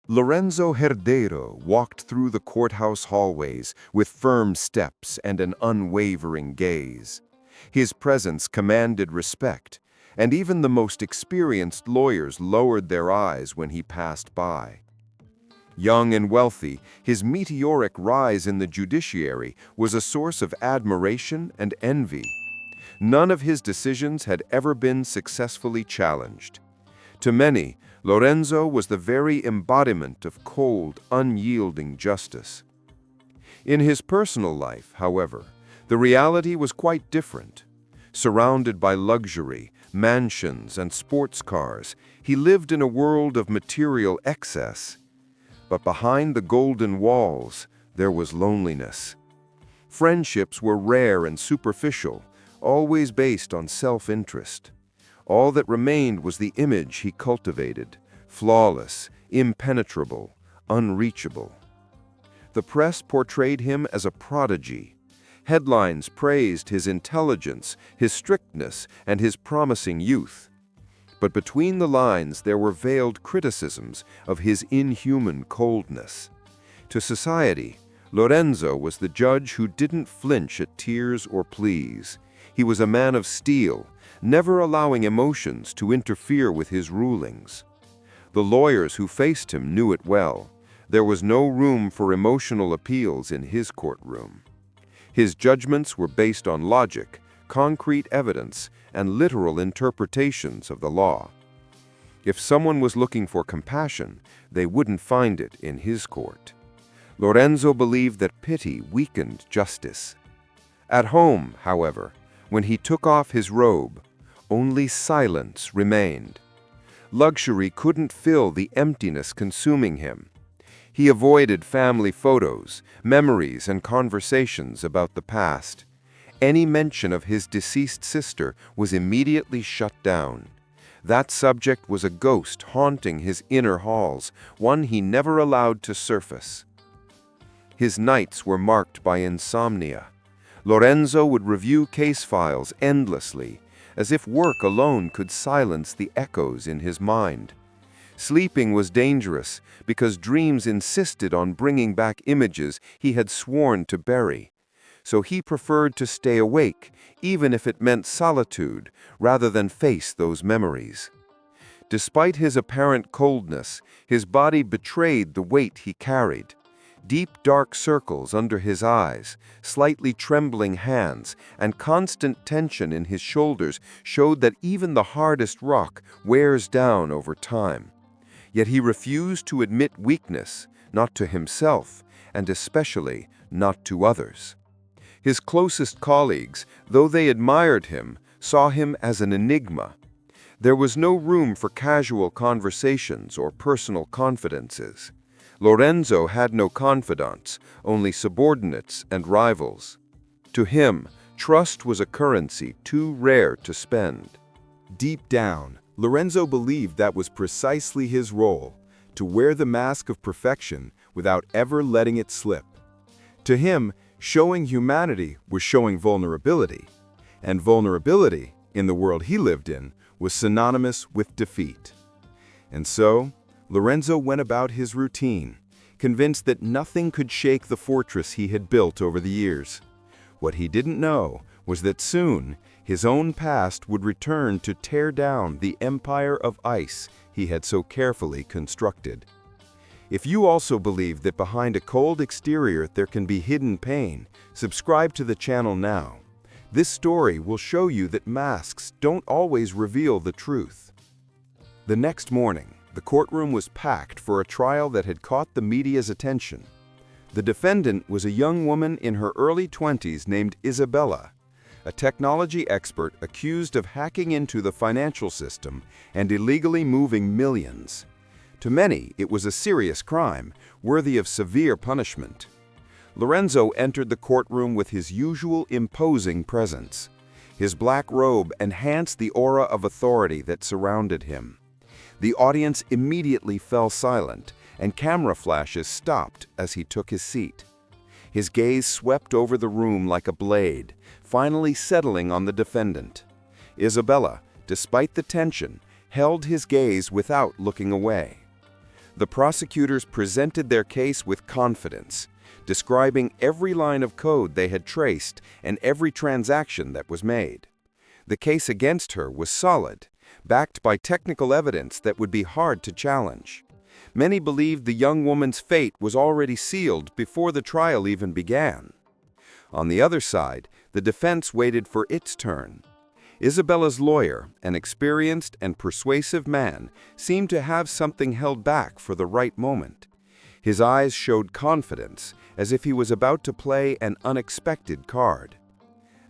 Lorenzo Herdeiro walked through the courthouse hallways with firm steps and an unwavering gaze. His presence commanded respect, and even the most experienced lawyers lowered their eyes when he passed by. Young and wealthy, his meteoric rise in the judiciary was a source of admiration and envy. None of his decisions had ever been successfully challenged. To many, Lorenzo was the very embodiment of cold, unyielding justice. In his personal life, however, the reality was quite different. Surrounded by luxury, mansions, and sports cars, he lived in a world of material excess. But behind the golden walls, there was loneliness. Friendships were rare and superficial, always based on self-interest. All that remained was the image he cultivated, flawless, impenetrable, unreachable. The press portrayed him as a prodigy. Headlines praised his intelligence, his strictness, and his promising youth. But between the lines there were veiled criticisms of his inhuman coldness. To society, Lorenzo was the judge who didn't flinch at tears or pleas. He was a man of steel, never allowing emotions to interfere with his rulings. The lawyers who faced him knew it well. There was no room for emotional appeals in his courtroom. His judgments were based on logic, concrete evidence, and literal interpretations of the law. If someone was looking for compassion, they wouldn't find it in his court. Lorenzo believed that pity weakened justice. At home, however, when he took off his robe, only silence remained. Luxury couldn't fill the emptiness consuming him. He avoided family photos, memories, and conversations about the past. Any mention of his deceased sister was immediately shut down. That subject was a ghost haunting his inner halls, one he never allowed to surface. His nights were marked by insomnia. Lorenzo would review case files endlessly, as if work alone could silence the echoes in his mind. Sleeping was dangerous because dreams insisted on bringing back images he had sworn to bury. So he preferred to stay awake, even if it meant solitude, rather than face those memories. Despite his apparent coldness, his body betrayed the weight he carried. Deep dark circles under his eyes, slightly trembling hands, and constant tension in his shoulders showed that even the hardest rock wears down over time. Yet he refused to admit weakness, not to himself, and especially not to others. His closest colleagues, though they admired him, saw him as an enigma. There was no room for casual conversations or personal confidences. Lorenzo had no confidants, only subordinates and rivals. To him, trust was a currency too rare to spend. Deep down, Lorenzo believed that was precisely his role, to wear the mask of perfection without ever letting it slip. To him, showing humanity was showing vulnerability, and vulnerability, in the world he lived in, was synonymous with defeat. And so, Lorenzo went about his routine, convinced that nothing could shake the fortress he had built over the years. What he didn't know was that soon, his own past would return to tear down the empire of ice he had so carefully constructed. If you also believe that behind a cold exterior there can be hidden pain, subscribe to the channel now. This story will show you that masks don't always reveal the truth. The next morning, the courtroom was packed for a trial that had caught the media's attention. The defendant was a young woman in her early 20s named Isabela, a technology expert accused of hacking into the financial system and illegally moving millions. To many, it was a serious crime, worthy of severe punishment. Lorenzo entered the courtroom with his usual imposing presence. His black robe enhanced the aura of authority that surrounded him. The audience immediately fell silent, and camera flashes stopped as he took his seat. His gaze swept over the room like a blade, finally settling on the defendant. Isabela, despite the tension, held his gaze without looking away. The prosecutors presented their case with confidence, describing every line of code they had traced and every transaction that was made. The case against her was solid, backed by technical evidence that would be hard to challenge. Many believed the young woman's fate was already sealed before the trial even began. On the other side, the defense waited for its turn. Isabela's lawyer, an experienced and persuasive man, seemed to have something held back for the right moment. His eyes showed confidence, as if he was about to play an unexpected card.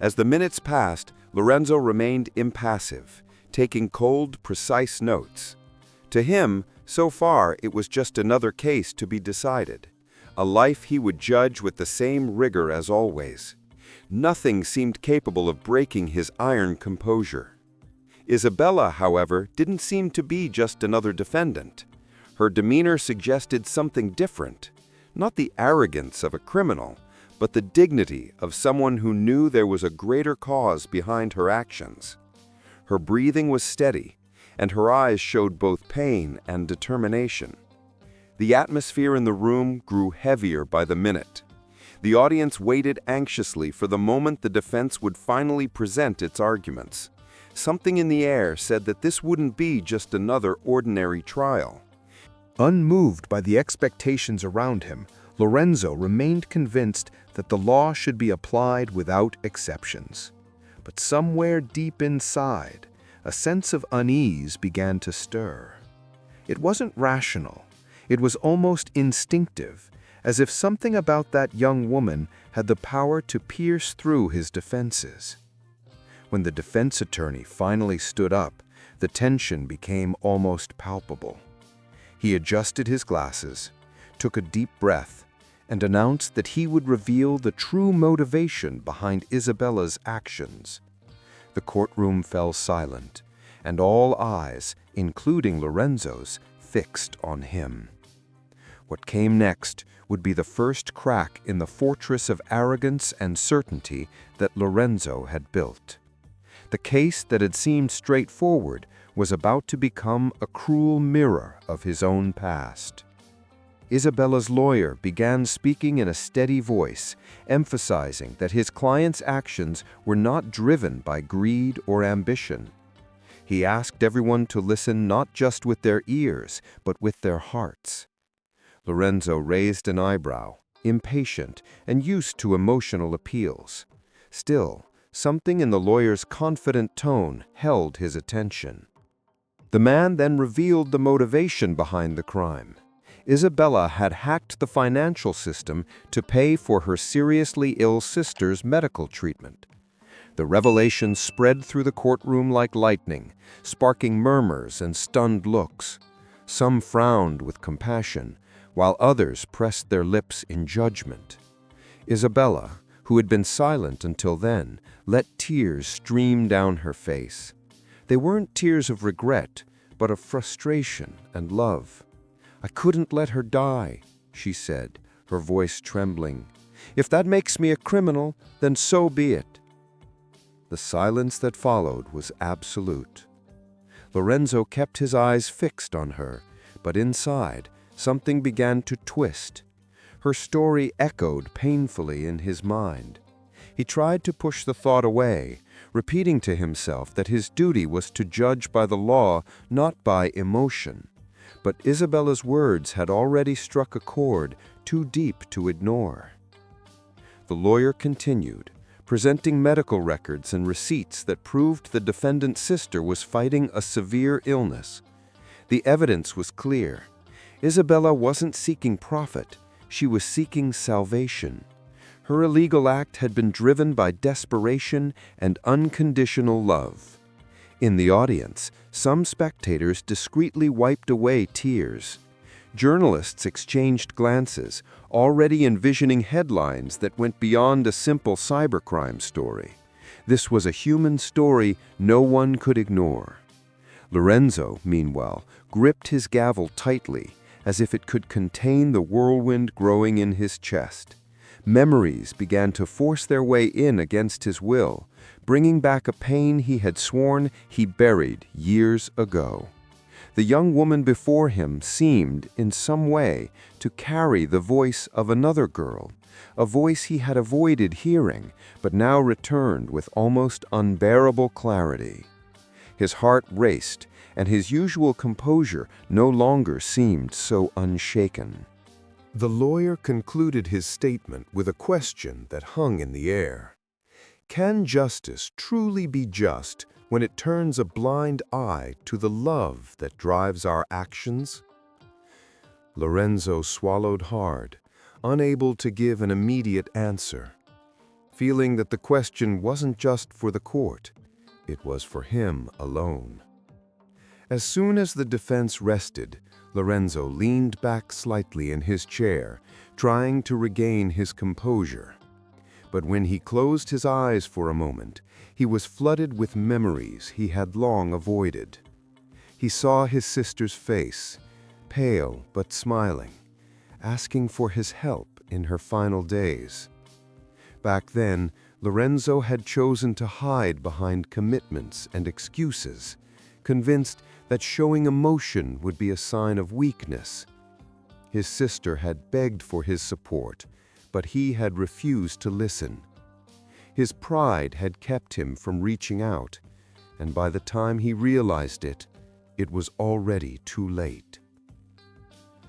As the minutes passed, Lorenzo remained impassive, taking cold, precise notes. To him, so far, it was just another case to be decided, a life he would judge with the same rigor as always. Nothing seemed capable of breaking his iron composure. Isabela, however, didn't seem to be just another defendant. Her demeanor suggested something different, not the arrogance of a criminal, but the dignity of someone who knew there was a greater cause behind her actions. Her breathing was steady, and her eyes showed both pain and determination. The atmosphere in the room grew heavier by the minute. The audience waited anxiously for the moment the defense would finally present its arguments. Something in the air said that this wouldn't be just another ordinary trial. Unmoved by the expectations around him, Lorenzo remained convinced that the law should be applied without exceptions. But somewhere deep inside, a sense of unease began to stir. It wasn't rational. It was almost instinctive, as if something about that young woman had the power to pierce through his defenses. When the defense attorney finally stood up, the tension became almost palpable. He adjusted his glasses, took a deep breath, and announced that he would reveal the true motivation behind Isabela's actions. The courtroom fell silent, and all eyes, including Lorenzo's, fixed on him. What came next would be the first crack in the fortress of arrogance and certainty that Lorenzo had built. The case that had seemed straightforward was about to become a cruel mirror of his own past. Isabela's lawyer began speaking in a steady voice, emphasizing that his client's actions were not driven by greed or ambition. He asked everyone to listen not just with their ears, but with their hearts. Lorenzo raised an eyebrow, impatient and used to emotional appeals. Still, something in the lawyer's confident tone held his attention. The man then revealed the motivation behind the crime. Isabela had hacked the financial system to pay for her seriously ill sister's medical treatment. The revelation spread through the courtroom like lightning, sparking murmurs and stunned looks. Some frowned with compassion, while others pressed their lips in judgment. Isabela, who had been silent until then, let tears stream down her face. They weren't tears of regret, but of frustration and love. "I couldn't let her die," she said, her voice trembling. "If that makes me a criminal, then so be it." The silence that followed was absolute. Lorenzo kept his eyes fixed on her, but inside, something began to twist. Her story echoed painfully in his mind. He tried to push the thought away, repeating to himself that his duty was to judge by the law, not by emotion. But Isabela's words had already struck a chord too deep to ignore. The lawyer continued, presenting medical records and receipts that proved the defendant's sister was fighting a severe illness. The evidence was clear. Isabela wasn't seeking profit, she was seeking salvation. Her illegal act had been driven by desperation and unconditional love. In the audience, some spectators discreetly wiped away tears. Journalists exchanged glances, already envisioning headlines that went beyond a simple cybercrime story. This was a human story no one could ignore. Lorenzo, meanwhile, gripped his gavel tightly, as if it could contain the whirlwind growing in his chest. Memories began to force their way in against his will, bringing back a pain he had sworn he buried years ago. The young woman before him seemed, in some way, to carry the voice of another girl, a voice he had avoided hearing, but now returned with almost unbearable clarity. His heart raced, and his usual composure no longer seemed so unshaken. The lawyer concluded his statement with a question that hung in the air. Can justice truly be just when it turns a blind eye to the love that drives our actions? Lorenzo swallowed hard, unable to give an immediate answer, feeling that the question wasn't just for the court, it was for him alone. As soon as the defense rested, Lorenzo leaned back slightly in his chair, trying to regain his composure. But when he closed his eyes for a moment, he was flooded with memories he had long avoided. He saw his sister's face, pale but smiling, asking for his help in her final days. Back then, Lorenzo had chosen to hide behind commitments and excuses, convinced that showing emotion would be a sign of weakness. His sister had begged for his support, but he had refused to listen. His pride had kept him from reaching out, and by the time he realized it, it was already too late.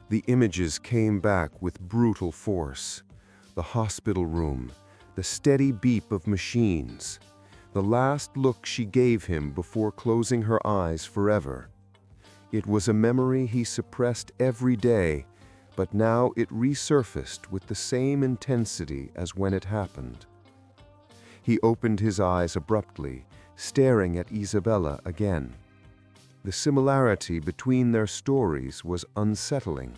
The images came back with brutal force. The hospital room, the steady beep of machines, the last look she gave him before closing her eyes forever. It was a memory he suppressed every day, but now it resurfaced with the same intensity as when it happened. He opened his eyes abruptly, staring at Isabela again. The similarity between their stories was unsettling.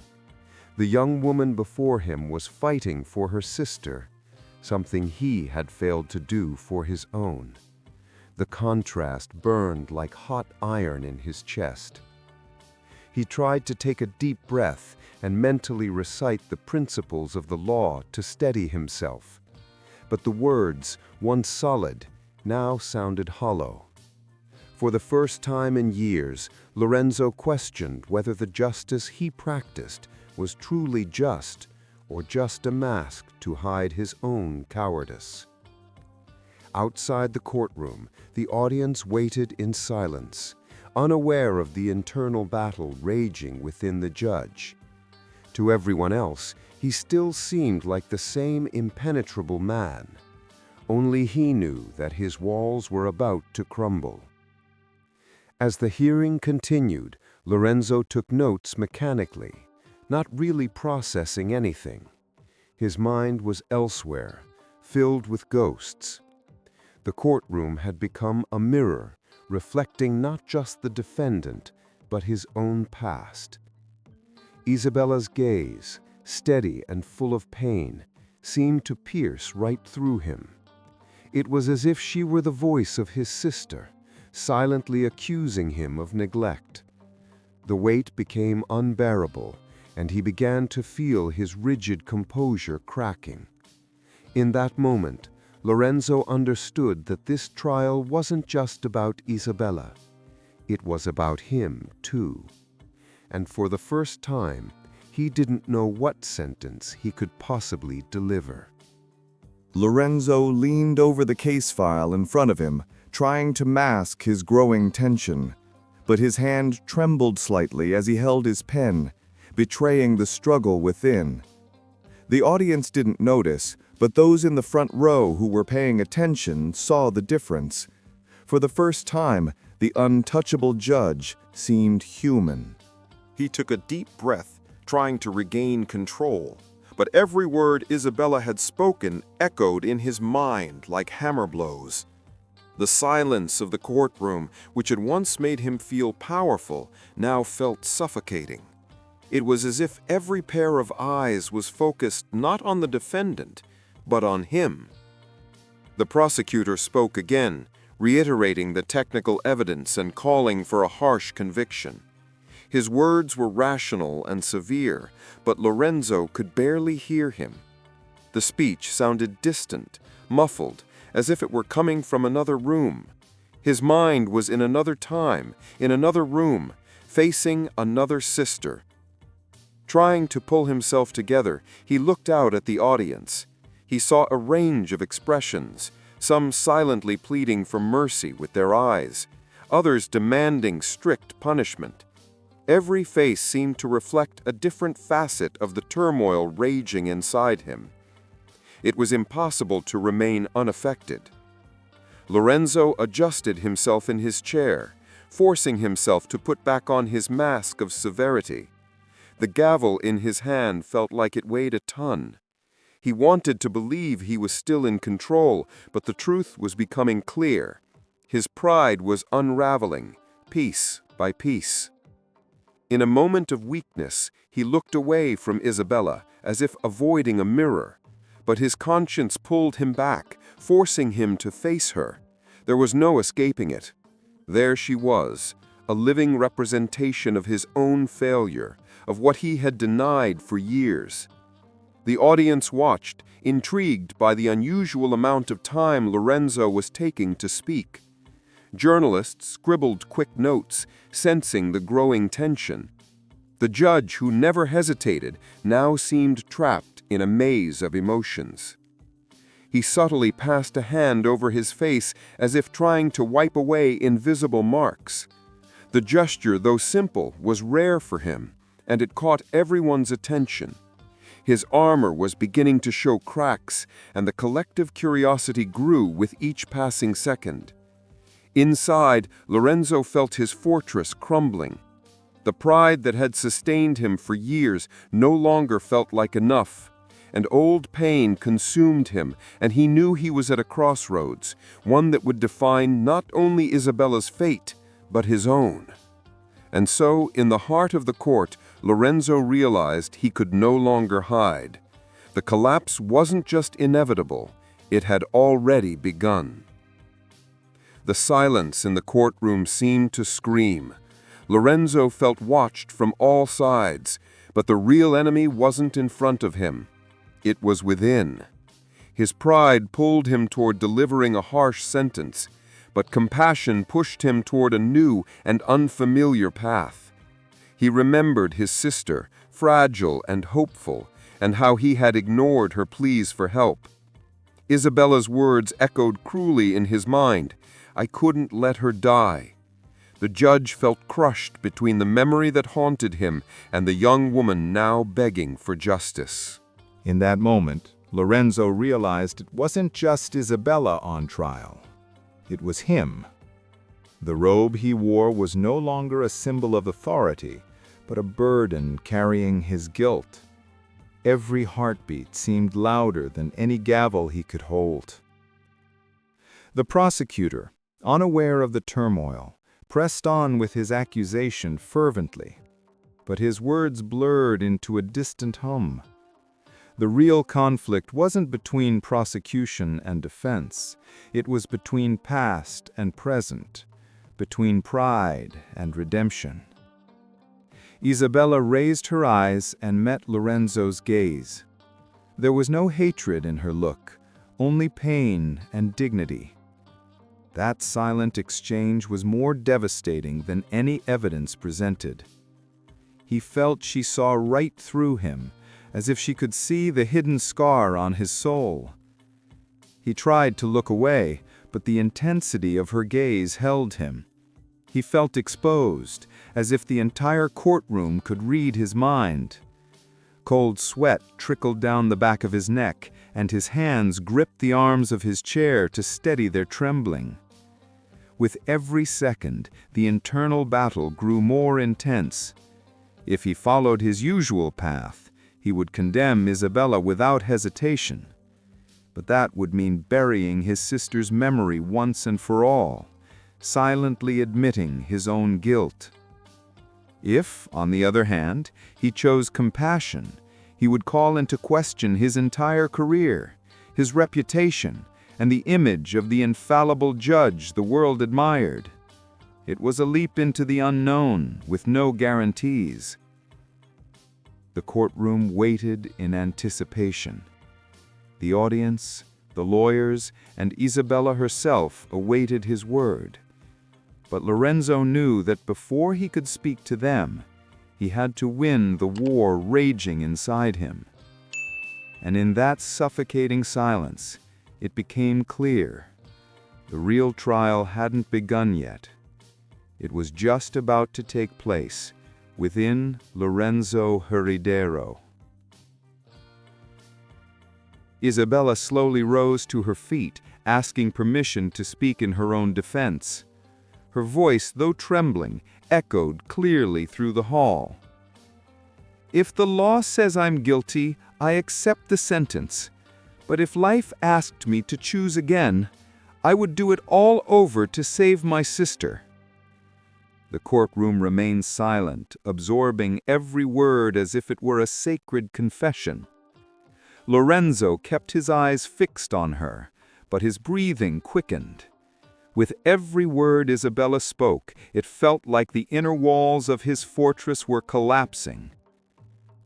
The young woman before him was fighting for her sister, something he had failed to do for his own. The contrast burned like hot iron in his chest. He tried to take a deep breath and mentally recite the principles of the law to steady himself. But the words, once solid, now sounded hollow. For the first time in years, Lorenzo questioned whether the justice he practiced was truly just or just a mask to hide his own cowardice. Outside the courtroom, the audience waited in silence, unaware of the internal battle raging within the judge. To everyone else, he still seemed like the same impenetrable man. Only he knew that his walls were about to crumble. As the hearing continued, Lorenzo took notes mechanically, not really processing anything. His mind was elsewhere, filled with ghosts. The courtroom had become a mirror, reflecting not just the defendant, but his own past. Isabela's gaze, steady and full of pain, seemed to pierce right through him. It was as if she were the voice of his sister, silently accusing him of neglect. The weight became unbearable, and he began to feel his rigid composure cracking. In that moment, Lorenzo understood that this trial wasn't just about Isabela. It was about him, too. And for the first time, he didn't know what sentence he could possibly deliver. Lorenzo leaned over the case file in front of him, trying to mask his growing tension. But his hand trembled slightly as he held his pen, betraying the struggle within. The audience didn't notice, but those in the front row who were paying attention saw the difference. For the first time, the untouchable judge seemed human. He took a deep breath, trying to regain control. But every word Isabela had spoken echoed in his mind like hammer blows. The silence of the courtroom, which had once made him feel powerful, now felt suffocating. It was as if every pair of eyes was focused not on the defendant, but on him. The prosecutor spoke again, reiterating the technical evidence and calling for a harsh conviction. His words were rational and severe, but Lorenzo could barely hear him. The speech sounded distant, muffled, as if it were coming from another room. His mind was in another time, in another room, facing another sister. Trying to pull himself together, he looked out at the audience. He saw a range of expressions, some silently pleading for mercy with their eyes, others demanding strict punishment. Every face seemed to reflect a different facet of the turmoil raging inside him. It was impossible to remain unaffected. Lorenzo adjusted himself in his chair, forcing himself to put back on his mask of severity. The gavel in his hand felt like it weighed a ton. He wanted to believe he was still in control, but the truth was becoming clear. His pride was unraveling, piece by piece. In a moment of weakness, he looked away from Isabela, as if avoiding a mirror. But his conscience pulled him back, forcing him to face her. There was no escaping it. There she was, a living representation of his own failure, of what he had denied for years. The audience watched, intrigued by the unusual amount of time Lorenzo was taking to speak. Journalists scribbled quick notes, sensing the growing tension. The judge, who never hesitated, now seemed trapped in a maze of emotions. He subtly passed a hand over his face as if trying to wipe away invisible marks. The gesture, though simple, was rare for him, and it caught everyone's attention. His armor was beginning to show cracks, and the collective curiosity grew with each passing second. Inside, Lorenzo felt his fortress crumbling. The pride that had sustained him for years no longer felt like enough. And old pain consumed him, and he knew he was at a crossroads, one that would define not only Isabela's fate, but his own. And so, in the heart of the court, Lorenzo realized he could no longer hide. The collapse wasn't just inevitable, it had already begun. The silence in the courtroom seemed to scream. Lorenzo felt watched from all sides, but the real enemy wasn't in front of him. It was within. His pride pulled him toward delivering a harsh sentence, but compassion pushed him toward a new and unfamiliar path. He remembered his sister, fragile and hopeful, and how he had ignored her pleas for help. Isabela's words echoed cruelly in his mind. I couldn't let her die. The judge felt crushed between the memory that haunted him and the young woman now begging for justice. In that moment, Lorenzo realized it wasn't just Isabela on trial. It was him. The robe he wore was no longer a symbol of authority, but a burden carrying his guilt. Every heartbeat seemed louder than any gavel he could hold. The prosecutor, unaware of the turmoil, pressed on with his accusation fervently, but his words blurred into a distant hum. The real conflict wasn't between prosecution and defense. It was between past and present, between pride and redemption. Isabela raised her eyes and met Lorenzo's gaze. There was no hatred in her look, only pain and dignity. That silent exchange was more devastating than any evidence presented. He felt she saw right through him, as if she could see the hidden scar on his soul. He tried to look away, but the intensity of her gaze held him. He felt exposed, as if the entire courtroom could read his mind. Cold sweat trickled down the back of his neck, and his hands gripped the arms of his chair to steady their trembling. With every second, the internal battle grew more intense. If he followed his usual path, he would condemn Isabela without hesitation. But that would mean burying his sister's memory once and for all, silently admitting his own guilt. If, on the other hand, he chose compassion, he would call into question his entire career, his reputation, and the image of the infallible judge the world admired. It was a leap into the unknown, with no guarantees. The courtroom waited in anticipation. The audience, the lawyers, and Isabela herself awaited his word. But Lorenzo knew that before he could speak to them, he had to win the war raging inside him. And in that suffocating silence, it became clear. The real trial hadn't begun yet. It was just about to take place within Lorenzo Herdeiro. Isabela slowly rose to her feet, asking permission to speak in her own defense. Her voice, though trembling, echoed clearly through the hall. "If the law says I'm guilty, I accept the sentence. But if life asked me to choose again, I would do it all over to save my sister." The courtroom remained silent, absorbing every word as if it were a sacred confession. Lorenzo kept his eyes fixed on her, but his breathing quickened. With every word Isabela spoke, it felt like the inner walls of his fortress were collapsing.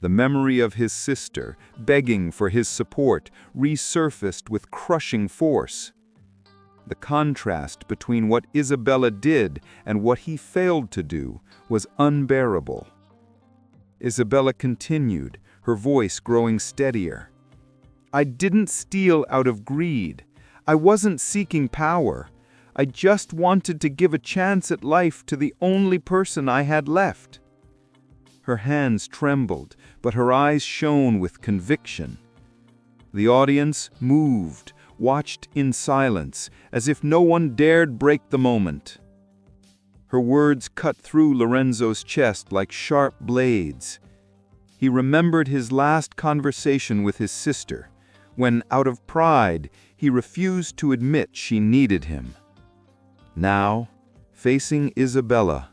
The memory of his sister, begging for his support, resurfaced with crushing force. The contrast between what Isabela did and what he failed to do was unbearable. Isabela continued, her voice growing steadier. "I didn't steal out of greed. I wasn't seeking power. I just wanted to give a chance at life to the only person I had left." Her hands trembled, but her eyes shone with conviction. The audience, moved, watched in silence, as if no one dared break the moment. Her words cut through Lorenzo's chest like sharp blades. He remembered his last conversation with his sister, when, out of pride, he refused to admit she needed him. Now, facing Isabela,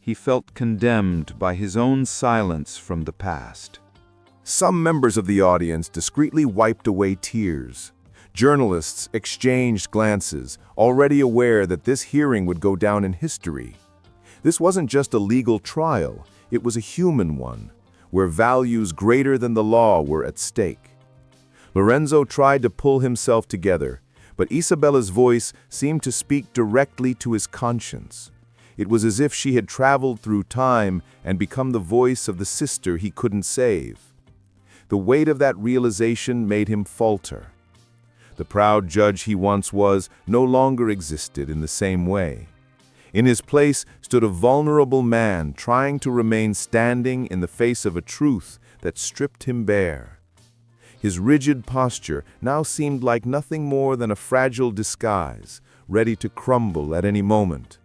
he felt condemned by his own silence from the past. Some members of the audience discreetly wiped away tears. Journalists exchanged glances, already aware that this hearing would go down in history. This wasn't just a legal trial, it was a human one, where values greater than the law were at stake. Lorenzo tried to pull himself together, but Isabela's voice seemed to speak directly to his conscience. It was as if she had traveled through time and become the voice of the sister he couldn't save. The weight of that realization made him falter. The proud judge he once was no longer existed in the same way. In his place stood a vulnerable man trying to remain standing in the face of a truth that stripped him bare. His rigid posture now seemed like nothing more than a fragile disguise, ready to crumble at any moment.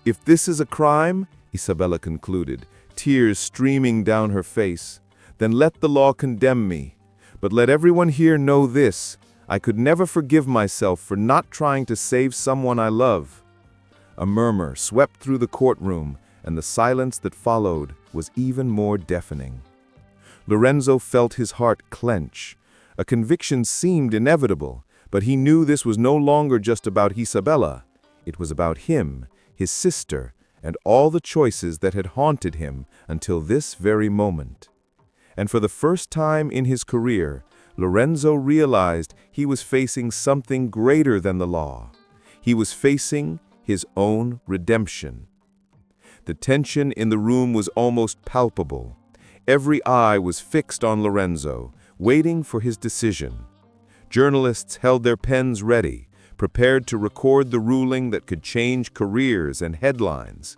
"If this is a crime," Isabela concluded, tears streaming down her face, "then let the law condemn me. But let everyone here know this: I could never forgive myself for not trying to save someone I love." A murmur swept through the courtroom, and the silence that followed was even more deafening. Lorenzo felt his heart clench. A conviction seemed inevitable, but he knew this was no longer just about Isabela. It was about him, his sister, and all the choices that had haunted him until this very moment. And for the first time in his career, Lorenzo realized he was facing something greater than the law. He was facing his own redemption. The tension in the room was almost palpable. Every eye was fixed on Lorenzo, waiting for his decision. Journalists held their pens ready, prepared to record the ruling that could change careers and headlines.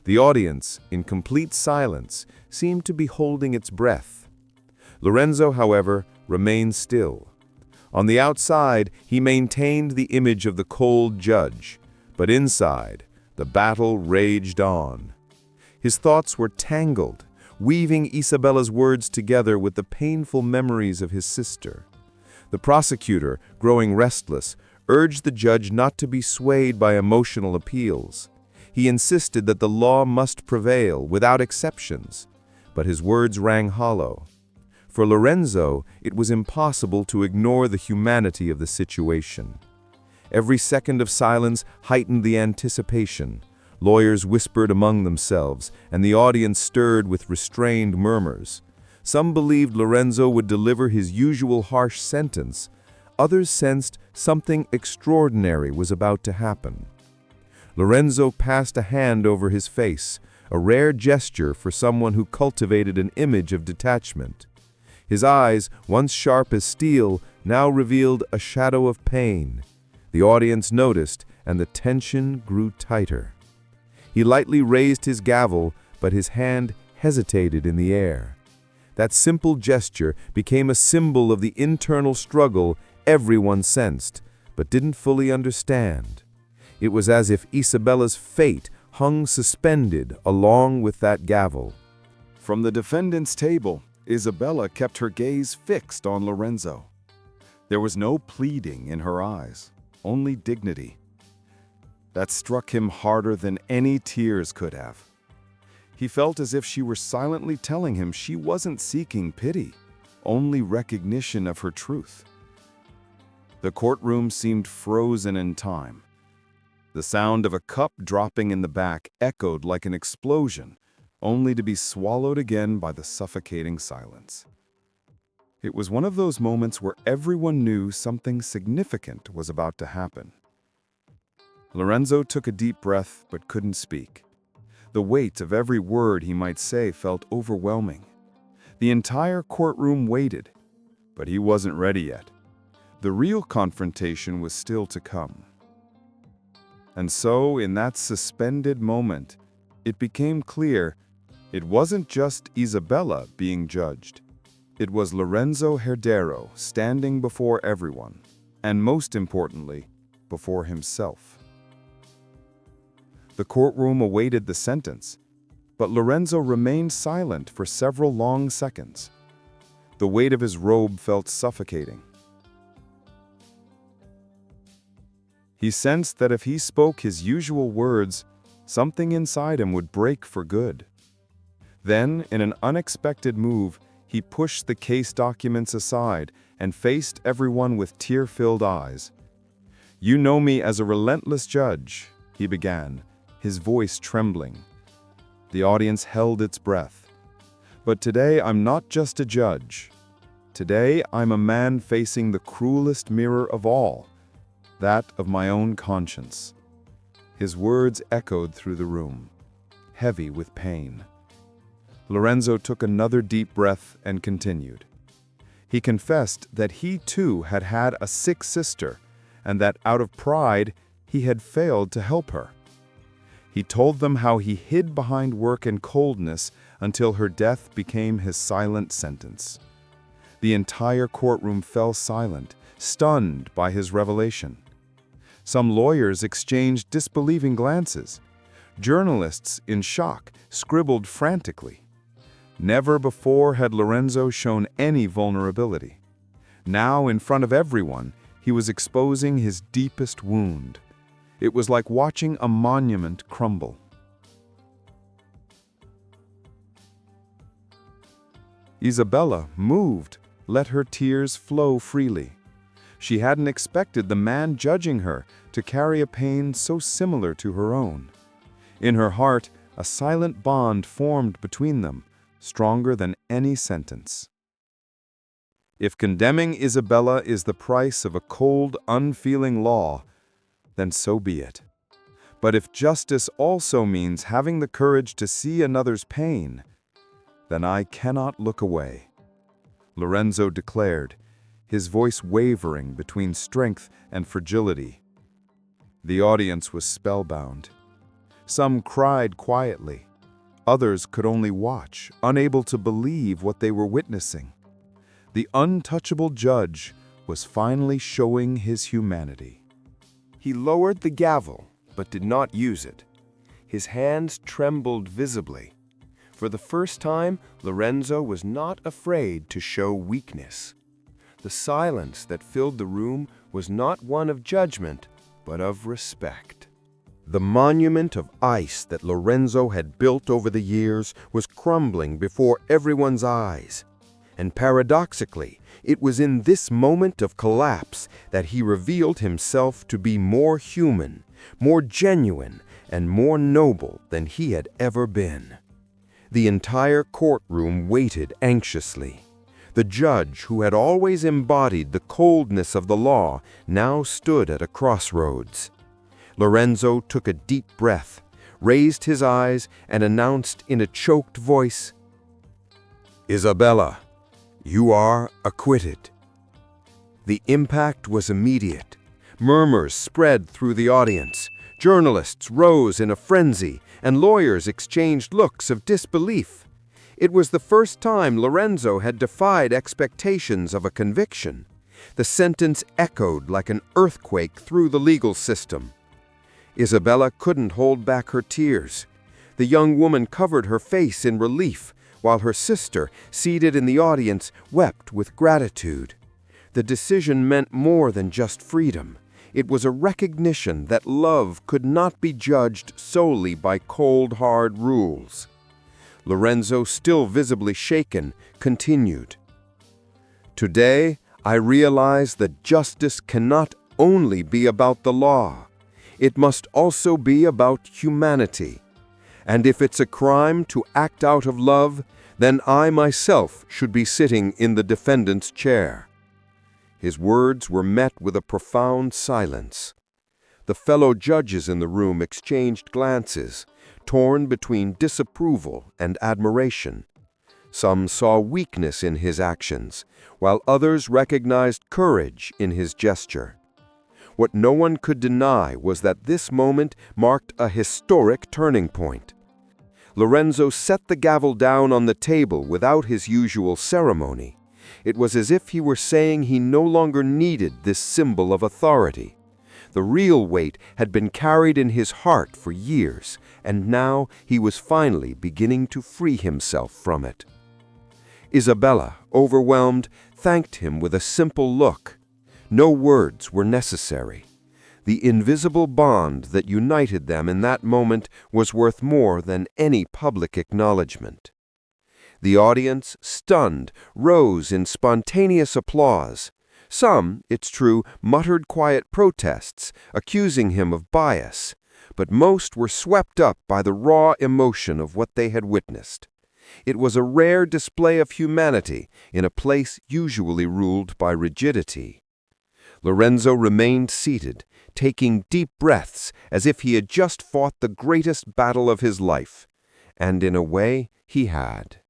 The audience, in complete silence, seemed to be holding its breath. Lorenzo, however, remained still. On the outside, he maintained the image of the cold judge, but inside, the battle raged on. His thoughts were tangled, weaving Isabela's words together with the painful memories of his sister. The prosecutor, growing restless, urged the judge not to be swayed by emotional appeals. He insisted that the law must prevail, without exceptions, but his words rang hollow. For Lorenzo, it was impossible to ignore the humanity of the situation. Every second of silence heightened the anticipation. Lawyers whispered among themselves, and the audience stirred with restrained murmurs. Some believed Lorenzo would deliver his usual harsh sentence. Others sensed something extraordinary was about to happen. Lorenzo passed a hand over his face, a rare gesture for someone who cultivated an image of detachment. His eyes, once sharp as steel, now revealed a shadow of pain. The audience noticed, and the tension grew tighter. He lightly raised his gavel, but his hand hesitated in the air. That simple gesture became a symbol of the internal struggle everyone sensed, but didn't fully understand. It was as if Isabela's fate hung suspended along with that gavel. From the defendant's table, Isabela kept her gaze fixed on Lorenzo. There was no pleading in her eyes, only dignity. That struck him harder than any tears could have. He felt as if she were silently telling him she wasn't seeking pity, only recognition of her truth. The courtroom seemed frozen in time. The sound of a cup dropping in the back echoed like an explosion, only to be swallowed again by the suffocating silence. It was one of those moments where everyone knew something significant was about to happen. Lorenzo took a deep breath but couldn't speak. The weight of every word he might say felt overwhelming. The entire courtroom waited, but he wasn't ready yet. The real confrontation was still to come. And so, in that suspended moment, it became clear it wasn't just Isabela being judged. It was Lorenzo Herdeiro standing before everyone, and most importantly, before himself. The courtroom awaited the sentence, but Lorenzo remained silent for several long seconds. The weight of his robe felt suffocating. He sensed that if he spoke his usual words, something inside him would break for good. Then, in an unexpected move, he pushed the case documents aside and faced everyone with tear-filled eyes. "You know me as a relentless judge," he began, his voice trembling. The audience held its breath. "But today I'm not just a judge. Today I'm a man facing the cruelest mirror of all, that of my own conscience." His words echoed through the room, heavy with pain. Lorenzo took another deep breath and continued. He confessed that he too had had a sick sister, and that out of pride he had failed to help her. He told them how he hid behind work and coldness until her death became his silent sentence. The entire courtroom fell silent, stunned by his revelation. Some lawyers exchanged disbelieving glances. Journalists, in shock, scribbled frantically. Never before had Lorenzo shown any vulnerability. Now, in front of everyone, he was exposing his deepest wound. It was like watching a monument crumble. Isabela, moved, let her tears flow freely. She hadn't expected the man judging her to carry a pain so similar to her own. In her heart, a silent bond formed between them, stronger than any sentence. If condemning Isabela is the price of a cold, unfeeling law, then so be it. But if justice also means having the courage to see another's pain, then I cannot look away," Lorenzo declared, his voice wavering between strength and fragility. The audience was spellbound. Some cried quietly. Others could only watch, unable to believe what they were witnessing. The untouchable judge was finally showing his humanity. He lowered the gavel, but did not use it. His hands trembled visibly. For the first time, Lorenzo was not afraid to show weakness. The silence that filled the room was not one of judgment, but of respect. The monument of ice that Lorenzo had built over the years was crumbling before everyone's eyes. And paradoxically, it was in this moment of collapse that he revealed himself to be more human, more genuine, and more noble than he had ever been. The entire courtroom waited anxiously. The judge, who had always embodied the coldness of the law, now stood at a crossroads. Lorenzo took a deep breath, raised his eyes, and announced in a choked voice, "Isabela, you are acquitted." The impact was immediate. Murmurs spread through the audience. Journalists rose in a frenzy, and lawyers exchanged looks of disbelief. It was the first time Lorenzo had defied expectations of a conviction. The sentence echoed like an earthquake through the legal system. Isabela couldn't hold back her tears. The young woman covered her face in relief, while her sister, seated in the audience, wept with gratitude. The decision meant more than just freedom. It was a recognition that love could not be judged solely by cold, hard rules. Lorenzo, still visibly shaken, continued, "Today, I realize that justice cannot only be about the law. It must also be about humanity. And if it's a crime to act out of love, then I myself should be sitting in the defendant's chair." His words were met with a profound silence. The fellow judges in the room exchanged glances, torn between disapproval and admiration. Some saw weakness in his actions, while others recognized courage in his gesture. What no one could deny was that this moment marked a historic turning point. Lorenzo set the gavel down on the table without his usual ceremony. It was as if he were saying he no longer needed this symbol of authority. The real weight had been carried in his heart for years, and now he was finally beginning to free himself from it. Isabela, overwhelmed, thanked him with a simple look. No words were necessary. The invisible bond that united them in that moment was worth more than any public acknowledgement. The audience, stunned, rose in spontaneous applause. Some, it's true, muttered quiet protests, accusing him of bias, but most were swept up by the raw emotion of what they had witnessed. It was a rare display of humanity in a place usually ruled by rigidity. Lorenzo remained seated, taking deep breaths as if he had just fought the greatest battle of his life. And in a way, he had.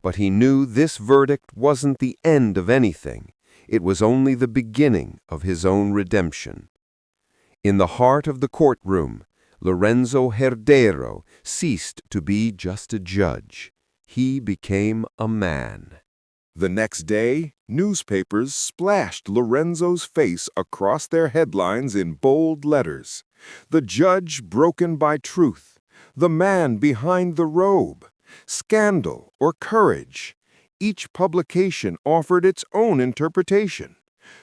But he knew this verdict wasn't the end of anything. It was only the beginning of his own redemption. In the heart of the courtroom, Lorenzo Herdeiro ceased to be just a judge. He became a man. The next day, newspapers splashed Lorenzo's face across their headlines in bold letters. "The judge broken by truth. The man behind the robe. Scandal or courage." Each publication offered its own interpretation.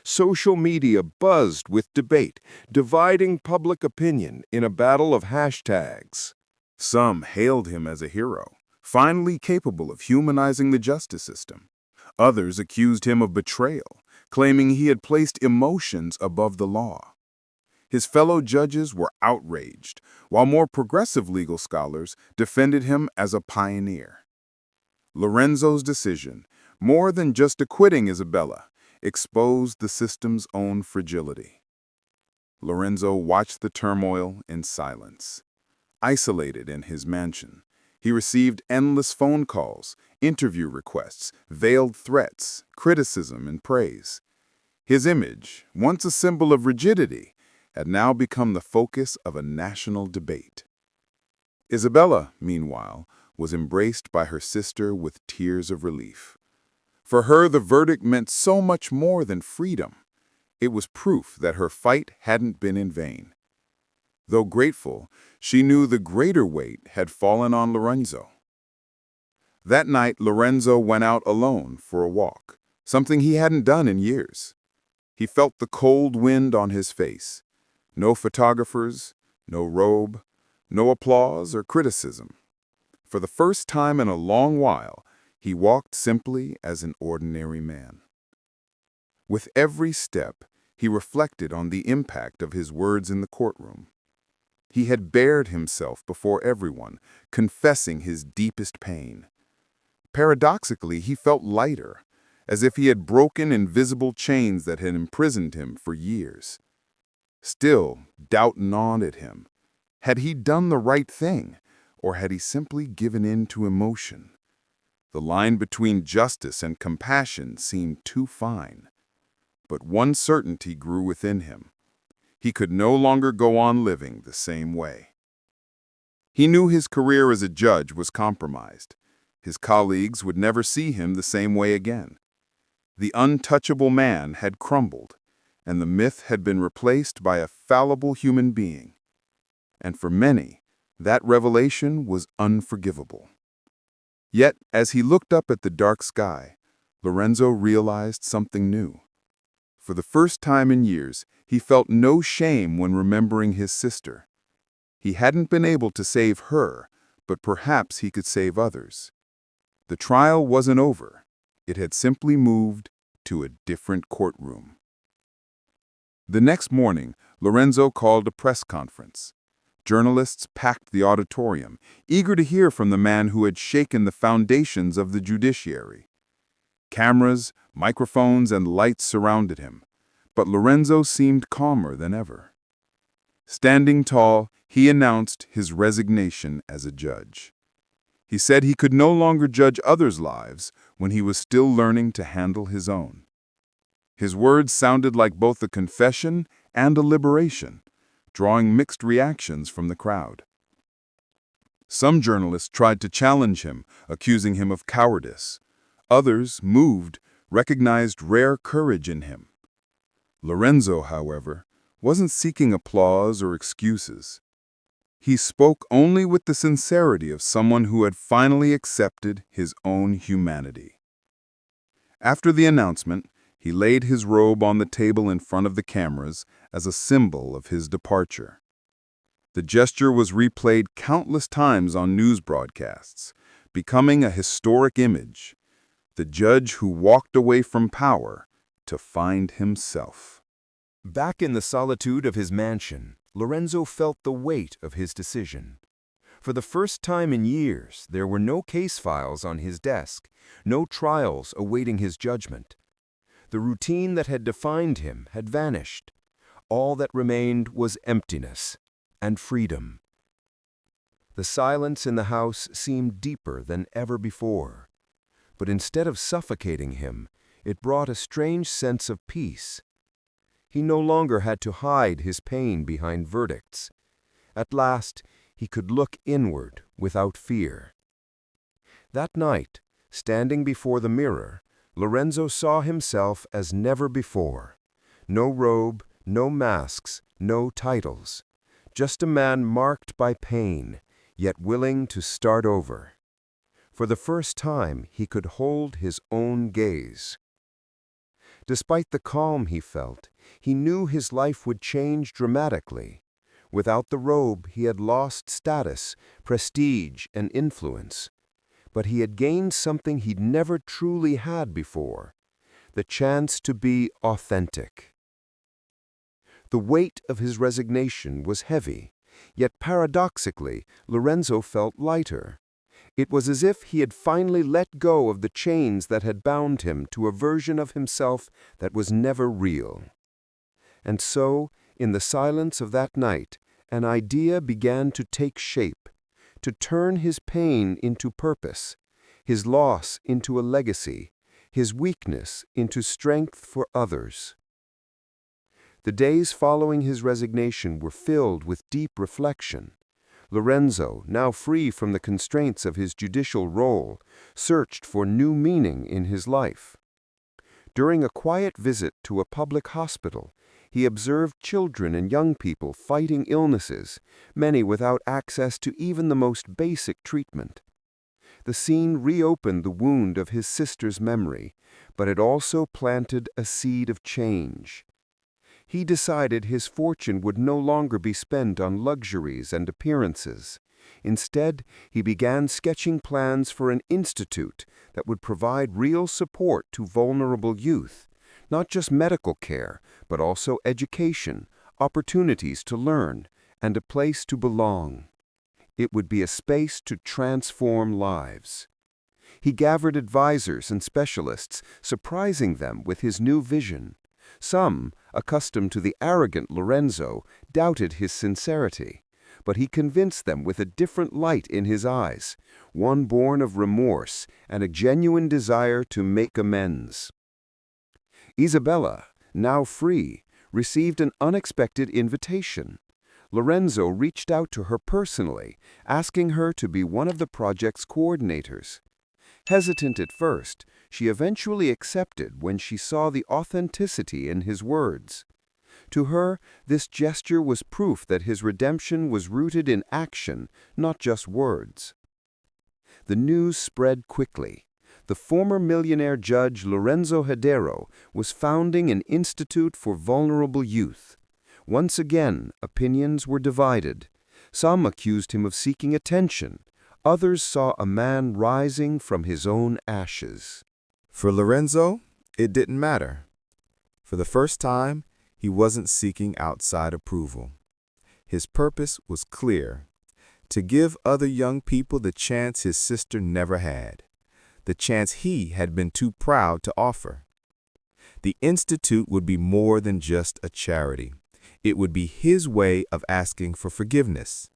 Social media buzzed with debate, dividing public opinion in a battle of hashtags. Some hailed him as a hero, finally capable of humanizing the justice system. Others accused him of betrayal, claiming he had placed emotions above the law. His fellow judges were outraged, while more progressive legal scholars defended him as a pioneer. Lorenzo's decision, more than just acquitting Isabela, exposed the system's own fragility. Lorenzo watched the turmoil in silence. Isolated in his mansion, he received endless phone calls, interview requests, veiled threats, criticism, and praise. His image, once a symbol of rigidity, had now become the focus of a national debate. Isabela, meanwhile, was embraced by her sister with tears of relief. For her, the verdict meant so much more than freedom. It was proof that her fight hadn't been in vain. Though grateful, she knew the greater weight had fallen on Lorenzo. That night, Lorenzo went out alone for a walk, something he hadn't done in years. He felt the cold wind on his face. No photographers, no robe, no applause or criticism. For the first time in a long while, he walked simply as an ordinary man. With every step, he reflected on the impact of his words in the courtroom. He had bared himself before everyone, confessing his deepest pain. Paradoxically, he felt lighter, as if he had broken invisible chains that had imprisoned him for years. Still, doubt gnawed at him. Had he done the right thing, or had he simply given in to emotion? The line between justice and compassion seemed too fine. But one certainty grew within him. He could no longer go on living the same way. He knew his career as a judge was compromised. His colleagues would never see him the same way again. The untouchable man had crumbled, and the myth had been replaced by a fallible human being. And for many, that revelation was unforgivable. Yet, as he looked up at the dark sky, Lorenzo realized something new. For the first time in years, he felt no shame when remembering his sister. He hadn't been able to save her, but perhaps he could save others. The trial wasn't over. It had simply moved to a different courtroom. The next morning, Lorenzo called a press conference. Journalists packed the auditorium, eager to hear from the man who had shaken the foundations of the judiciary. Cameras, microphones, and lights surrounded him, but Lorenzo seemed calmer than ever. Standing tall, he announced his resignation as a judge. He said he could no longer judge others' lives when he was still learning to handle his own. His words sounded like both a confession and a liberation, drawing mixed reactions from the crowd. Some journalists tried to challenge him, accusing him of cowardice. Others, moved, recognized rare courage in him. Lorenzo, however, wasn't seeking applause or excuses. He spoke only with the sincerity of someone who had finally accepted his own humanity. After the announcement, he laid his robe on the table in front of the cameras as a symbol of his departure. The gesture was replayed countless times on news broadcasts, becoming a historic image, the judge who walked away from power to find himself. Back in the solitude of his mansion, Lorenzo felt the weight of his decision. For the first time in years, there were no case files on his desk, no trials awaiting his judgment. The routine that had defined him had vanished. All that remained was emptiness and freedom. The silence in the house seemed deeper than ever before. But instead of suffocating him, it brought a strange sense of peace. He no longer had to hide his pain behind verdicts. At last, he could look inward without fear. That night, standing before the mirror, Lorenzo saw himself as never before. No robe, no masks, no titles. Just a man marked by pain, yet willing to start over. For the first time, he could hold his own gaze. Despite the calm he felt, he knew his life would change dramatically. Without the robe, he had lost status, prestige, and influence. But he had gained something he'd never truly had before, the chance to be authentic. The weight of his resignation was heavy, yet paradoxically, Lorenzo felt lighter. It was as if he had finally let go of the chains that had bound him to a version of himself that was never real. And so, in the silence of that night, an idea began to take shape, to turn his pain into purpose, his loss into a legacy, his weakness into strength for others. The days following his resignation were filled with deep reflection. Lorenzo, now free from the constraints of his judicial role, searched for new meaning in his life. During a quiet visit to a public hospital, he observed children and young people fighting illnesses, many without access to even the most basic treatment. The scene reopened the wound of his sister's memory, but it also planted a seed of change. He decided his fortune would no longer be spent on luxuries and appearances. Instead, he began sketching plans for an institute that would provide real support to vulnerable youth, not just medical care, but also education, opportunities to learn, and a place to belong. It would be a space to transform lives. He gathered advisors and specialists, surprising them with his new vision. Some, accustomed to the arrogant Lorenzo, doubted his sincerity. But he convinced them with a different light in his eyes, one born of remorse and a genuine desire to make amends. Isabela, now free, received an unexpected invitation. Lorenzo reached out to her personally, asking her to be one of the project's coordinators. Hesitant at first, she eventually accepted when she saw the authenticity in his words. To her, this gesture was proof that his redemption was rooted in action, not just words. The news spread quickly. The former millionaire judge Lorenzo Herdeiro was founding an institute for vulnerable youth. Once again, opinions were divided. Some accused him of seeking attention. Others saw a man rising from his own ashes. For Lorenzo, it didn't matter. For the first time, he wasn't seeking outside approval. His purpose was clear: to give other young people the chance his sister never had, the chance he had been too proud to offer. The Institute would be more than just a charity. It would be his way of asking for forgiveness.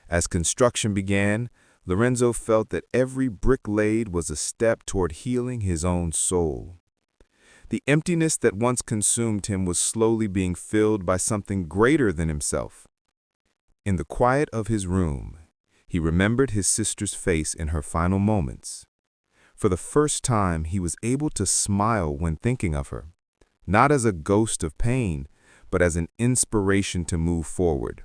As construction began, Lorenzo felt that every brick laid was a step toward healing his own soul. The emptiness that once consumed him was slowly being filled by something greater than himself. In the quiet of his room, he remembered his sister's face in her final moments. For the first time, he was able to smile when thinking of her, not as a ghost of pain, but as an inspiration to move forward.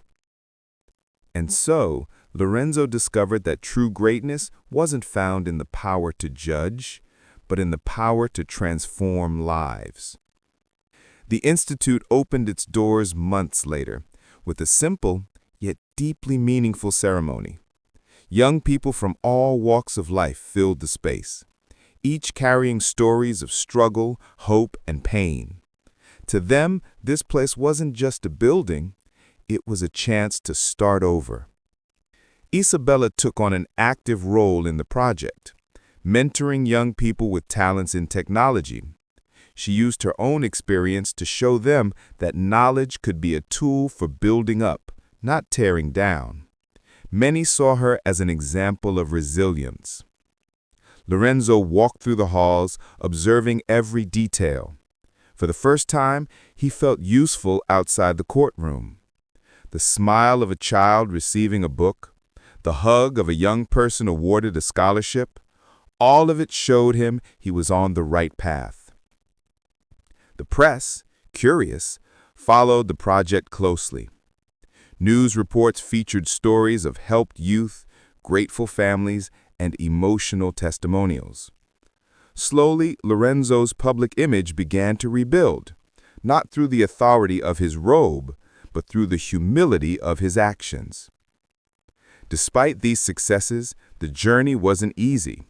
And so, Lorenzo discovered that true greatness wasn't found in the power to judge, but in the power to transform lives. The Institute opened its doors months later, with a simple yet deeply meaningful ceremony. Young people from all walks of life filled the space, each carrying stories of struggle, hope, and pain. To them, this place wasn't just a building, it was a chance to start over. Isabela took on an active role in the project, mentoring young people with talents in technology. She used her own experience to show them that knowledge could be a tool for building up, not tearing down. Many saw her as an example of resilience. Lorenzo walked through the halls, observing every detail. For the first time, he felt useful outside the courtroom. The smile of a child receiving a book, the hug of a young person awarded a scholarship, all of it showed him he was on the right path. The press, curious, followed the project closely. News reports featured stories of helped youth, grateful families, and emotional testimonials. Slowly, Lorenzo's public image began to rebuild, not through the authority of his robe, but through the humility of his actions. Despite these successes, the journey wasn't easy.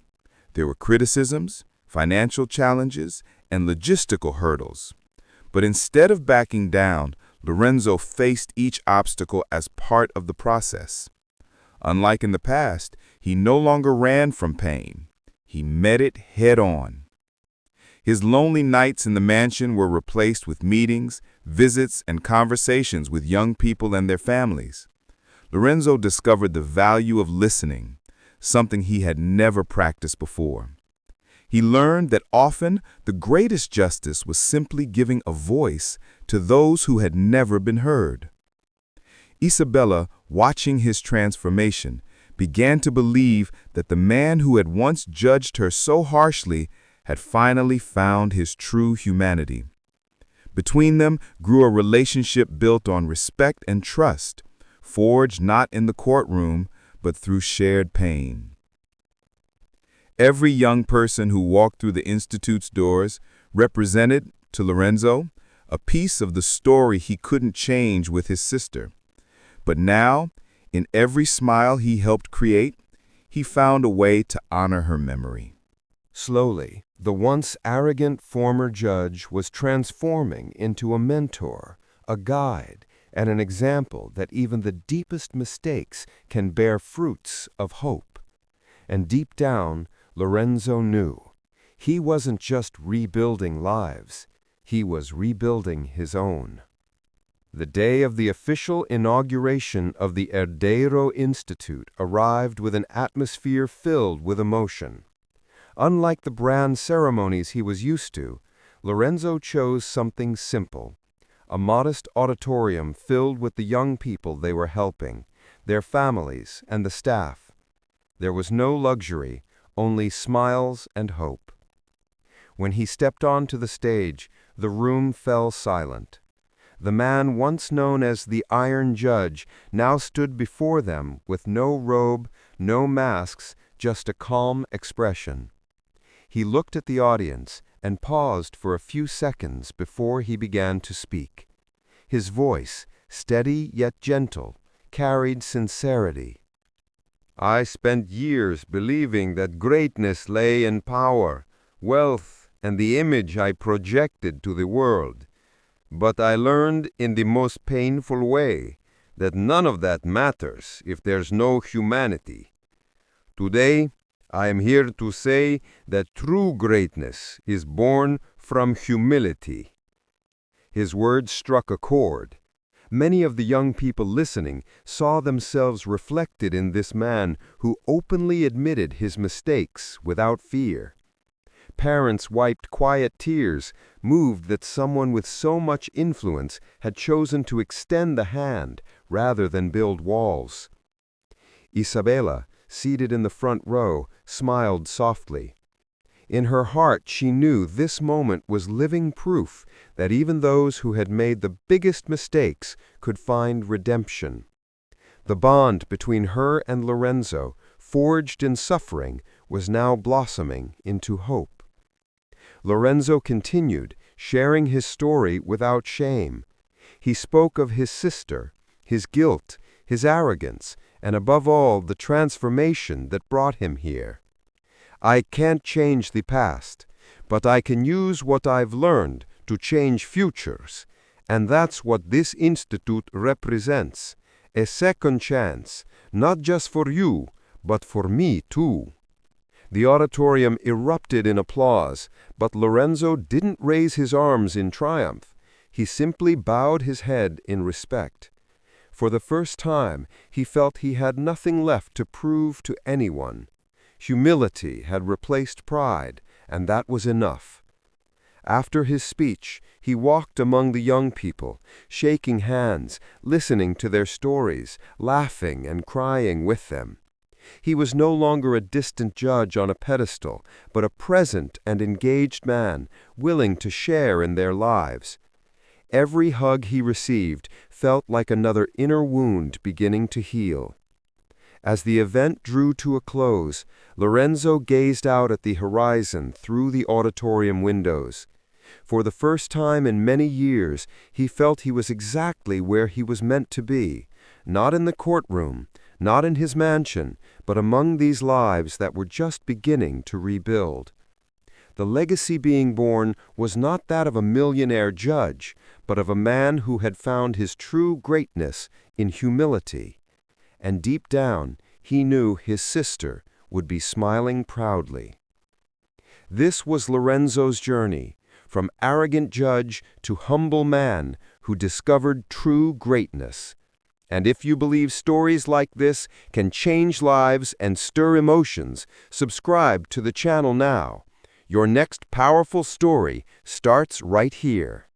There were criticisms, financial challenges, and logistical hurdles. But instead of backing down, Lorenzo faced each obstacle as part of the process. Unlike in the past, he no longer ran from pain. He met it head-on. His lonely nights in the mansion were replaced with meetings, visits, and conversations with young people and their families. Lorenzo discovered the value of listening, something he had never practiced before. He learned that often the greatest justice was simply giving a voice to those who had never been heard. Isabela, watching his transformation, began to believe that the man who had once judged her so harshly had finally found his true humanity. Between them grew a relationship built on respect and trust, forged not in the courtroom, but through shared pain. Every young person who walked through the Institute's doors represented, to Lorenzo, a piece of the story he couldn't change with his sister. But now, in every smile he helped create, he found a way to honor her memory. Slowly, the once arrogant former judge was transforming into a mentor, a guide, and an example that even the deepest mistakes can bear fruits of hope. And deep down, Lorenzo knew he wasn't just rebuilding lives, He was rebuilding his own. The day of the official inauguration of the Herdeiro Institute arrived with an atmosphere filled with emotion. Unlike the grand ceremonies he was used to, Lorenzo chose something simple, a modest auditorium filled with the young people they were helping, their families, and the staff. There was no luxury, only smiles and hope. When he stepped onto the stage, the room fell silent. The man once known as the Iron Judge now stood before them with no robe, no masks, just a calm expression. He looked at the audience and paused for a few seconds before he began to speak. His voice, steady yet gentle, carried sincerity. "I spent years believing that greatness lay in power, wealth, and the image I projected to the world. But I learned in the most painful way that none of that matters if there's no humanity. Today, I am here to say that true greatness is born from humility." His words struck a chord. Many of the young people listening saw themselves reflected in this man who openly admitted his mistakes without fear. Parents wiped quiet tears, moved that someone with so much influence had chosen to extend the hand rather than build walls. Isabela, seated in the front row, smiled softly. In her heart she knew this moment was living proof that even those who had made the biggest mistakes could find redemption. The bond between her and Lorenzo, forged in suffering, was now blossoming into hope. Lorenzo continued, sharing his story without shame. He spoke of his sister, his guilt, his arrogance, and above all, the transformation that brought him here. "I can't change the past, but I can use what I've learned to change futures, and that's what this institute represents, a second chance, not just for you, but for me too." The auditorium erupted in applause, but Lorenzo didn't raise his arms in triumph. He simply bowed his head in respect. For the first time, he felt he had nothing left to prove to anyone. Humility had replaced pride, and that was enough. After his speech, he walked among the young people, shaking hands, listening to their stories, laughing and crying with them. He was no longer a distant judge on a pedestal, but a present and engaged man, willing to share in their lives. Every hug he received felt like another inner wound beginning to heal. As the event drew to a close, Lorenzo gazed out at the horizon through the auditorium windows. For the first time in many years, he felt he was exactly where he was meant to be, not in the courtroom, not in his mansion, but among these lives that were just beginning to rebuild. The legacy being born was not that of a millionaire judge, but of a man who had found his true greatness in humility. And deep down, he knew his sister would be smiling proudly. This was Lorenzo's journey, from arrogant judge to humble man who discovered true greatness. And if you believe stories like this can change lives and stir emotions, subscribe to the channel now. Your next powerful story starts right here.